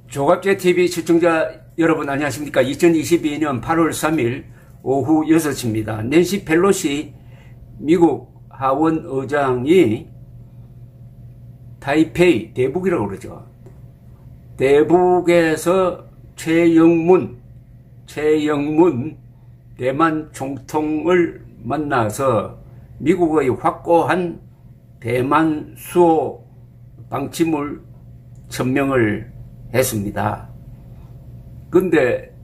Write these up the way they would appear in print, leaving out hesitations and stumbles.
조갑제 TV 시청자 여러분 안녕하십니까. 2022년 8월 3일 오후 6시입니다. 낸시 펠로시 미국 하원 의장이 타이페이, 대북이라고 그러죠. 대북에서 최영문 대만 총통을 만나서 미국의 확고한 대만 수호 방침을 천명을 했습니다. 근데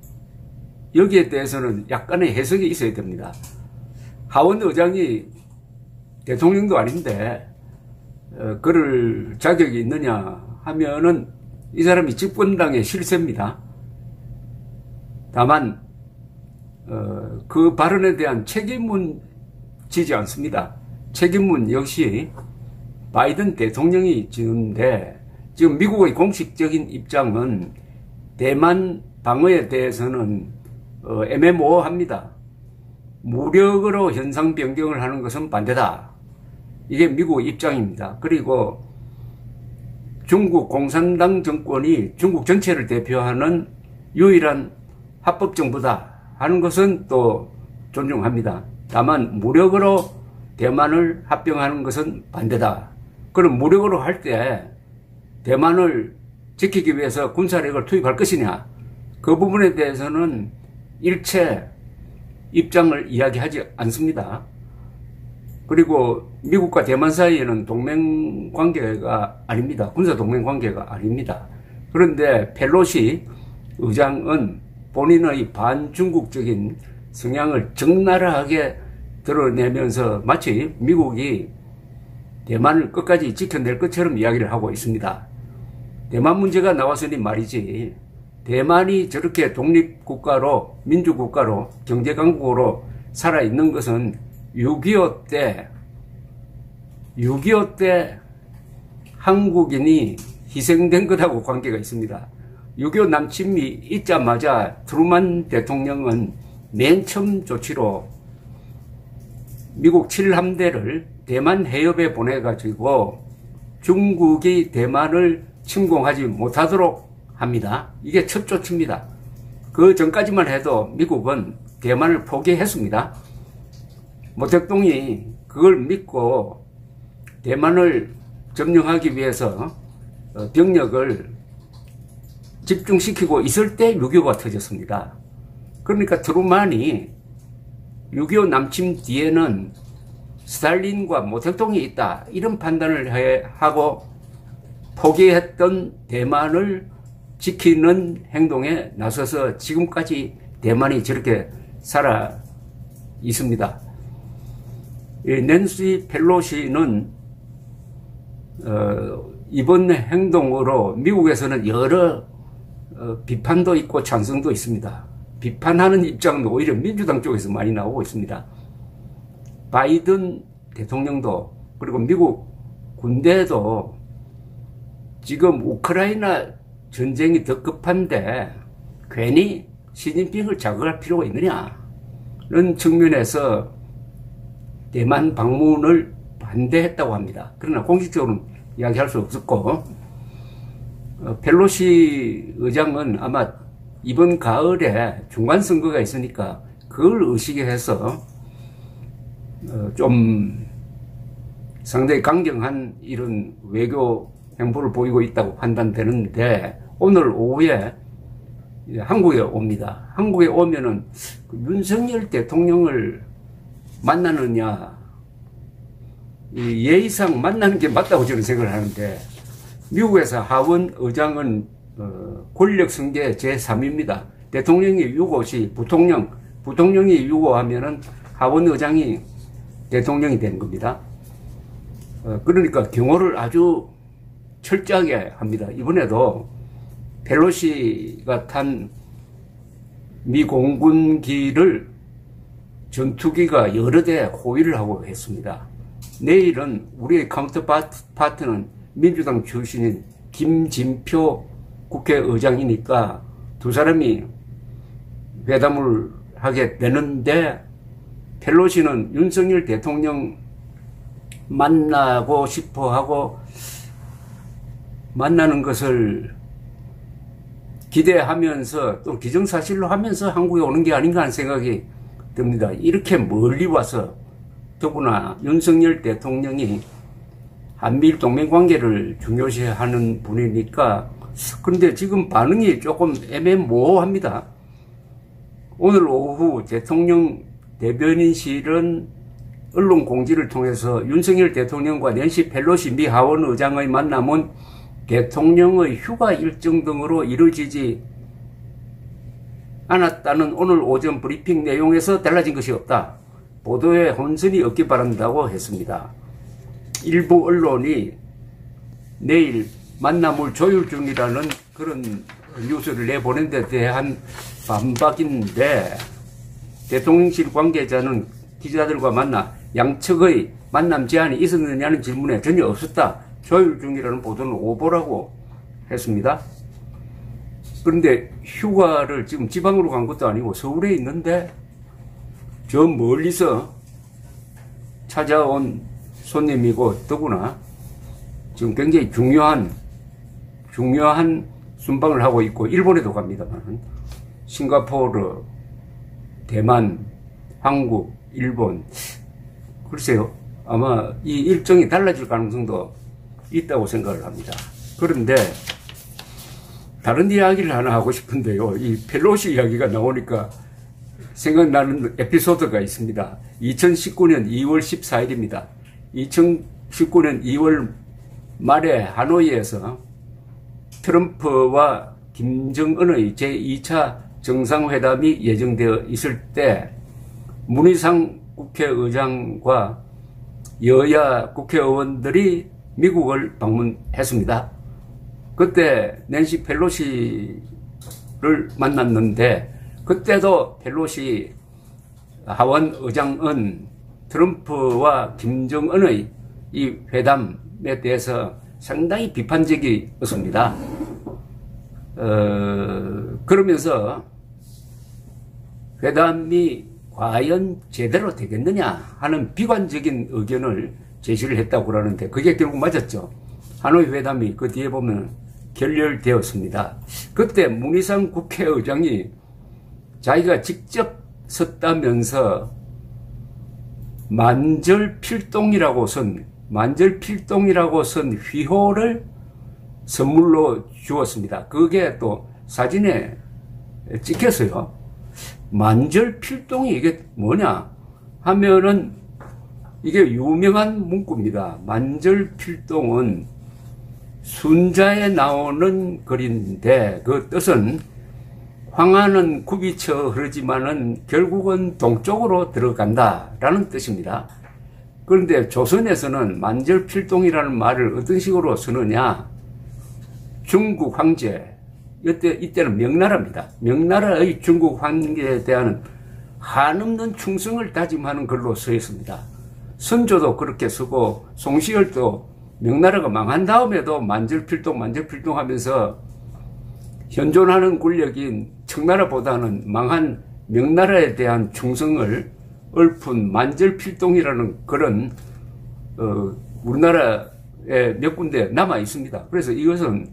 여기에 대해서는 약간의 해석이 있어야 됩니다. 하원 의장이 대통령도 아닌데 그럴 자격이 있느냐 하면은 이 사람이 집권당의 실세입니다. 다만 그 발언에 대한 책임은 지지 않습니다. 책임은 역시 바이든 대통령이 지는데, 지금 미국의 공식적인 입장은 대만 방어에 대해서는 애매모호합니다. 무력으로 현상 변경을 하는 것은 반대다. 이게 미국의 입장입니다. 그리고 중국 공산당 정권이 중국 전체를 대표하는 유일한 합법정부다 하는 것은 또 존중합니다. 다만 무력으로 대만을 합병하는 것은 반대다. 그럼 무력으로 할 때 대만을 지키기 위해서 군사력을 투입할 것이냐, 그 부분에 대해서는 일체 입장을 이야기하지 않습니다. 그리고 미국과 대만 사이에는 동맹관계가 아닙니다. 군사동맹관계가 아닙니다. 그런데 펠로시 의장은 본인의 반중국적인 성향을 적나라하게 드러내면서 마치 미국이 대만을 끝까지 지켜낼 것처럼 이야기를 하고 있습니다. 대만 문제가 나왔으니 말이지, 대만이 저렇게 독립국가로, 민주국가로, 경제강국으로 살아있는 것은 6.25 때 한국인이 희생된 것하고 관계가 있습니다. 6.25 남침이 있자마자 트루만 대통령은 맨 처음 조치로 미국 7함대를 대만 해협에 보내가지고 중국이 대만을 침공하지 못하도록 합니다. 이게 첫 조치입니다. 그 전까지만 해도 미국은 대만을 포기했습니다. 모택동이 그걸 믿고 대만을 점령하기 위해서 병력을 집중시키고 있을 때 6.25가 터졌습니다. 그러니까 트루만이 6.25 남침 뒤에는 스탈린과 모택동이 있다, 이런 판단을 하고 포기했던 대만을 지키는 행동에 나서서 지금까지 대만이 저렇게 살아 있습니다. 낸시 펠로시는 이번 행동으로 미국에서는 여러 비판도 있고 찬성도 있습니다. 비판하는 입장도 오히려 민주당 쪽에서 많이 나오고 있습니다. 바이든 대통령도, 그리고 미국 군대도 지금 우크라이나 전쟁이 더 급한데 괜히 시진핑을 자극할 필요가 있느냐는 측면에서 대만 방문을 반대했다고 합니다. 그러나 공식적으로는 이야기할 수 없었고, 펠로시 의장은 아마 이번 가을에 중간선거가 있으니까 그걸 의식해서 좀 상당히 강경한 이런 외교 행보를 보이고 있다고 판단되는데, 오늘 오후에 한국에 옵니다. 한국에 오면은 윤석열 대통령을 만나느냐, 예의상 만나는 게 맞다고 저는 생각을 하는데, 미국에서 하원 의장은 권력승계 제3입니다. 대통령이 유고시 부통령이 유고하면은 하원 의장이 대통령이 되는 겁니다. 그러니까 경호를 아주 철저하게 합니다. 이번에도 펠로시가 탄 미 공군기를 전투기가 여러 대 호위를 하고 했습니다. 내일은 우리의 카운터파트는 민주당 출신인 김진표 국회의장이니까 두 사람이 회담을 하게 되는데, 펠로시는 윤석열 대통령 만나고 싶어 하고 만나는 것을 기대하면서 또 기정사실로 하면서 한국에 오는 게 아닌가 하는 생각이 듭니다. 이렇게 멀리 와서 더구나 윤석열 대통령이 한미일 동맹관계를 중요시하는 분이니까 그런데 지금 반응이 조금 애매모호합니다. 오늘 오후 대통령 대변인실은 언론 공지를 통해서 윤석열 대통령과 낸시 펠로시 미 하원 의장의 만남은 대통령의 휴가 일정 등으로 이루어지지 않았다는 오늘 오전 브리핑 내용에서 달라진 것이 없다. 보도에 혼선이 없기 바란다고 했습니다. 일부 언론이 내일 만남을 조율 중이라는 그런 뉴스를 내보낸 데 대한 반박인데 대통령실 관계자는 기자들과 만나 양측의 만남 제안이 있었느냐는 질문에 전혀 없었다. 조율 중이라는 보도는 오보라고 했습니다. 그런데 휴가를 지금 지방으로 간 것도 아니고 서울에 있는데 저 멀리서 찾아온 손님이고 더구나 지금 굉장히 중요한 순방을 하고 있고 일본에도 갑니다만 싱가포르, 대만, 한국, 일본 글쎄요 아마 이 일정이 달라질 가능성도 있다고 생각을 합니다. 그런데 다른 이야기를 하나 하고 싶은데요. 이 펠로시 이야기가 나오니까 생각나는 에피소드가 있습니다. 2019년 2월 14일입니다. 2019년 2월 말에 하노이에서 트럼프와 김정은의 제2차 정상회담이 예정되어 있을 때 문희상 국회의장과 여야 국회의원들이 미국을 방문했습니다. 그때 낸시 펠로시를 만났는데 그때도 펠로시 하원 의장은 트럼프와 김정은의 이 회담에 대해서 상당히 비판적이었습니다. 그러면서 회담이 과연 제대로 되겠느냐 하는 비관적인 의견을 제시를 했다고 그러는데 그게 결국 맞았죠. 하노이 회담이 그 뒤에 보면 결렬되었습니다. 그때 문희상 국회의장이 자기가 직접 섰다면서 만절필동이라고 쓴 휘호를 선물로 주었습니다. 그게 또 사진에 찍혔어요. 만절필동이 이게 뭐냐 하면은 이게 유명한 문구입니다. 만절필동은 순자에 나오는 글인데 그 뜻은 황하는 굽이쳐 흐르지만은 결국은 동쪽으로 들어간다 라는 뜻입니다. 그런데 조선에서는 만절필동이라는 말을 어떤 식으로 쓰느냐, 중국 황제, 이때는 명나라입니다. 명나라의 중국 황제에 대한 한없는 충성을 다짐하는 글로 써 있습니다. 선조도 그렇게 쓰고 송시열도 명나라가 망한 다음에도 만절필동 하면서 현존하는 권력인 청나라보다는 망한 명나라에 대한 충성을 읊은 만절필동이라는 그런 우리나라에 몇 군데 남아 있습니다. 그래서 이것은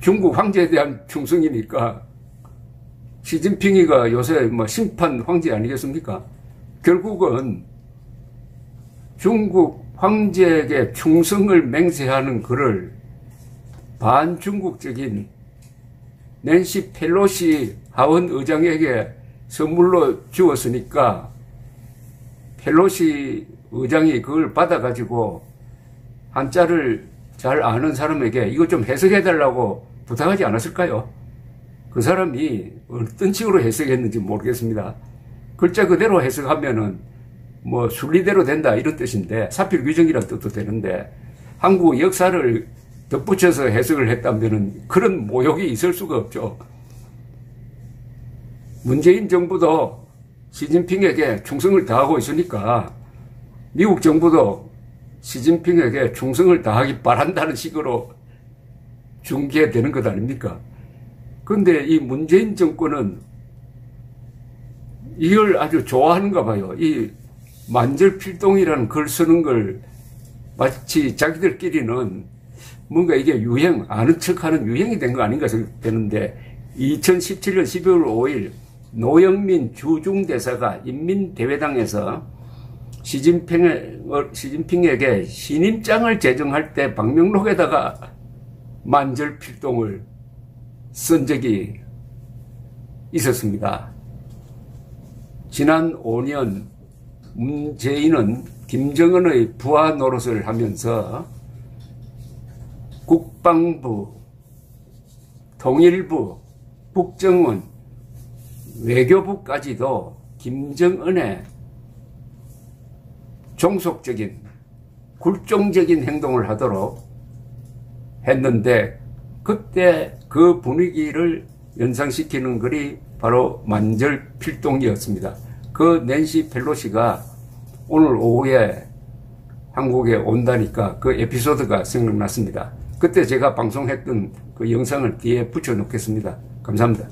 중국 황제에 대한 충성이니까 시진핑이가 요새 뭐 심판 황제 아니겠습니까? 결국은 중국 황제에게 충성을 맹세하는 글을 반중국적인 낸시 펠로시 하원 의장에게 선물로 주었으니까 펠로시 의장이 그걸 받아가지고 한자를 잘 아는 사람에게 이거 좀 해석해달라고 부탁하지 않았을까요? 그 사람이 어떤 식으로 해석했는지 모르겠습니다. 글자 그대로 해석하면은 뭐 순리대로 된다 이런 뜻인데 사필규정이라는 뜻도 되는데 한국 역사를 덧붙여서 해석을 했다면은 그런 모욕이 있을 수가 없죠. 문재인 정부도 시진핑에게 충성을 다하고 있으니까 미국 정부도 시진핑에게 충성을 다하기 바란다는 식으로 중계되는 것 아닙니까? 그런데 이 문재인 정권은 이걸 아주 좋아하는가 봐요. 이 만절필동이라는 글 쓰는 걸 마치 자기들끼리는 뭔가 이게 유행, 아는 척하는 유행이 된 거 아닌가 되는데 2017년 12월 5일 노영민 주중대사가 인민대회당에서 시진핑에게 신임장을 제정할 때 방명록에다가 만절필동을 쓴 적이 있었습니다. 지난 5년 문재인은 김정은의 부하 노릇을 하면서 국방부, 통일부, 국정원, 외교부까지도 김정은의 종속적인, 굴종적인 행동을 하도록 했는데 그때 그 분위기를 연상시키는 글이 바로 만절필동이었습니다. 그 낸시 펠로시가 오늘 오후에 한국에 온다니까 그 에피소드가 생각났습니다. 그때 제가 방송했던 그 영상을 뒤에 붙여 놓겠습니다. 감사합니다.